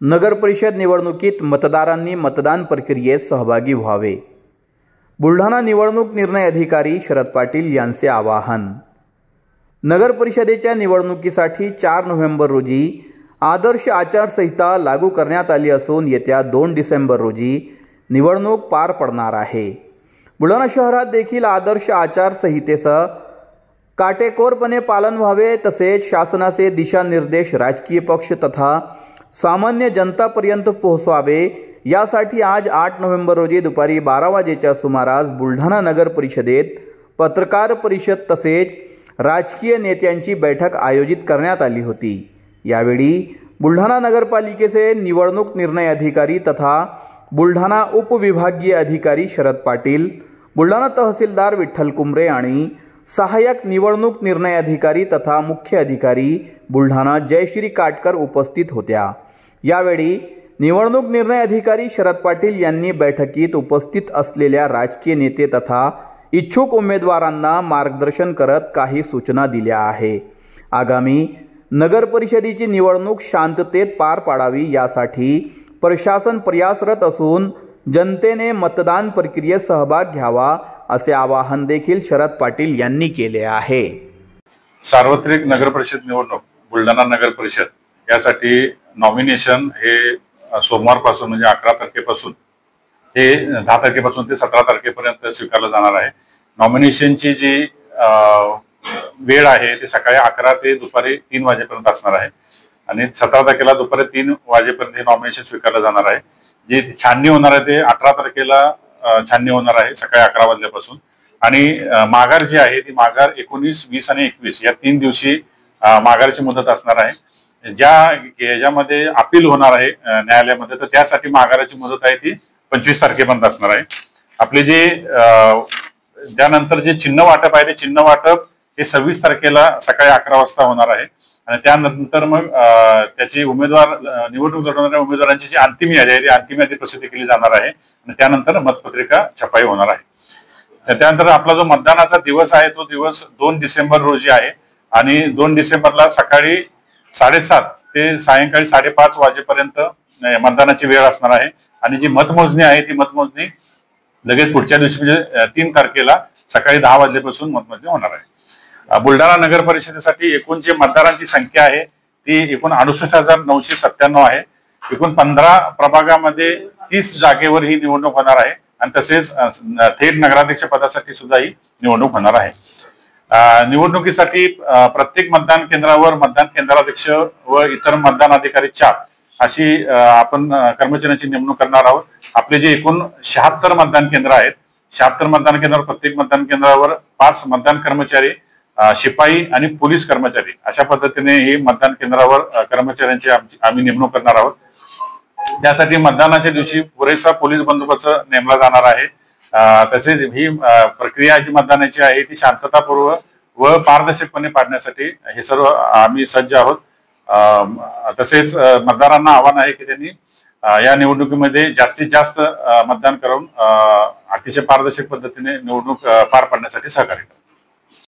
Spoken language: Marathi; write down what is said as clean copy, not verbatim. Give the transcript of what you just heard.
नगर परिषद निवडणुकीत मतदारांनी मतदान प्रक्रियेत सहभागी व्हावे. बुलढाणा निवडणूक निर्णय अधिकारी शरद पाटील यांचे आवाहन. नगर परिषदेच्या निवडणुकीसाठी 4 नोव्हेंबर रोजी आदर्श आचारसंहिता लागू करण्यात आली असून येत्या 2 डिसेंबर रोजी निवडणूक पार पडणार आहे. बुलढाणा शहरात देखील आदर्श आचारसंहितेचं काटेकोरपणे पालन व्हावे, तसेच शासनाचे दिशानिर्देश राजकीय पक्ष तथा सामान्य जनतापर्यंत पोहोचवावे यासाठी आज 8 नोव्हेंबर रोजी दुपारी 12 वाजेच्या सुमारास बुलढाणा नगर परिषदेत पत्रकार परिषद तसेच राजकीय नेत्यांची बैठक आयोजित करण्यात आली होती. यावेळी बुलढाणा नगरपालिकेचे निवडणूक निर्णय अधिकारी तथा बुलढाणा उपविभागीय अधिकारी शरद पाटील, बुलढाणा तहसीलदार विठ्ठल कुमरे आणि सहाय्यक निवडणूक निर्णय अधिकारी तथा मुख्य अधिकारी बुलढाणा जयश्री काटकर उपस्थित होत्या. यावेळी निवडणूक निर्णय अधिकारी शरद पाटील यांनी बैठकीत उपस्थित असलेल्या राजकीय नेते तथा इच्छुक उमेदवारांना मार्गदर्शन करत काही सूचना दिल्या आहे. आगामी नगर परिषदेची निवडणूक शांततेत पार पाडावी यासाठी प्रशासन प्रयासरत असून जनतेने मतदान प्रक्रियेत सहभाग घ्यावा असे आवाहन देखील शरद पाटील यांनी केले आहे. सार्वत्रिक नगर परिषद निवडणूक बुलढाणा नगर परिषद यासाठी नॉमिनेशन हे सोमवारपासून म्हणजे 11 तारखेपासून ते 10 तारखेपासून ते 17 तारखेपर्यंत स्वीकारलं जाणार आहे. नॉमिनेशनची जी वेळ आहे ते सकाळी 11 ते दुपारी 3 वाजेपर्यंत असणार आहे आणि 17 तारखेला दुपारी 3 वाजेपर्यंत हे नॉमिनेशन स्वीकारलं जाणार आहे. जी छाननी होणार आहे ते 18 तारखेला छाननी होणार आहे सकाळी 11 वाजल्यापासून. आणि माघार जी आहे ती माघार 19, 20 आणि 21 या 3 दिवशी माघारची मुदत असणार आहे. ज्यामध्ये अपील होणार आहे न्यायालयामध्ये तर त्यासाठी माघाराची मुदत आहे ती 25 तारखेपर्यंत असणार आहे. आपले जे त्यानंतर जे चिन्ह वाटप आहे ते चिन्ह वाटप हे 26 तारखेला सकाळी 11 वाजता होणार आहे आणि त्यानंतर मग त्याची निवडणूक लढवणाऱ्या उमेदवारांची जी अंतिम यादी आहे ती अंतिम यादी प्रसिद्ध केली जाणार आहे आणि त्यानंतर मतपत्रिका छपाई होणार आहे. त्यानंतर आपला जो मतदानाचा दिवस आहे तो दिवस 2 डिसेंबर रोजी आहे आणि 2 डिसेंबरला सकाळी 7:30 ते सायंकाळी 5:30 वाजेपर्यंत मतदानाची वेळ असणार आहे आणि जी मतमोजणी आहे ती मतमोजणी लगेच पुढच्या दिवशी म्हणजे 3 तारखेला सकाळी 10 वाजल्यापासून मतमोजणी होणार आहे. बुलढाणा नगर परिषदेसाठी एकूण जे मतदारांची संख्या आहे ती एकूण 68,997 आहे. एकूण 15 प्रभागामध्ये 30 जागेवर ही निवडणूक होणार आहे आणि तसेच थेट नगराध्यक्ष पदासाठी सुद्धा ही निवडणूक होणार आहे. निवडणुकीसाठी प्रत्येक मतदान केंद्रावर मतदान केंद्राध्यक्ष व इतर मतदान अधिकारी 4 अशी आपण कर्मचाऱ्यांची नेमणूक करणार आहोत. आपले जे एकूण 76 मतदान केंद्र आहेत, 76 मतदान केंद्रावर प्रत्येक मतदान केंद्रावर 5 मतदान कर्मचारी, शिपाई आणि पोलीस कर्मचारी अशा पद्धतीने ही मतदान केंद्रावर कर्मचाऱ्यांची आम्ही नेमणूक करणार आहोत. त्यासाठी मतदानाच्या दिवशी पुरेसा पोलीस बंदोबस्त नेमला जाणार आहे. तसेच ही प्रक्रिया जी मतदानाची आहे ती शांततापूर्व व पारदर्शकपणे पाडण्यासाठी हे सर्व आम्ही सज्ज आहोत. तसेच मतदारांना आव्हान आहे की त्यांनी या निवडणुकीमध्ये जास्तीत जास्त मतदान करून अतिशय पारदर्शक पद्धतीने निवडणूक पार पाडण्यासाठी सहकार्य करावे.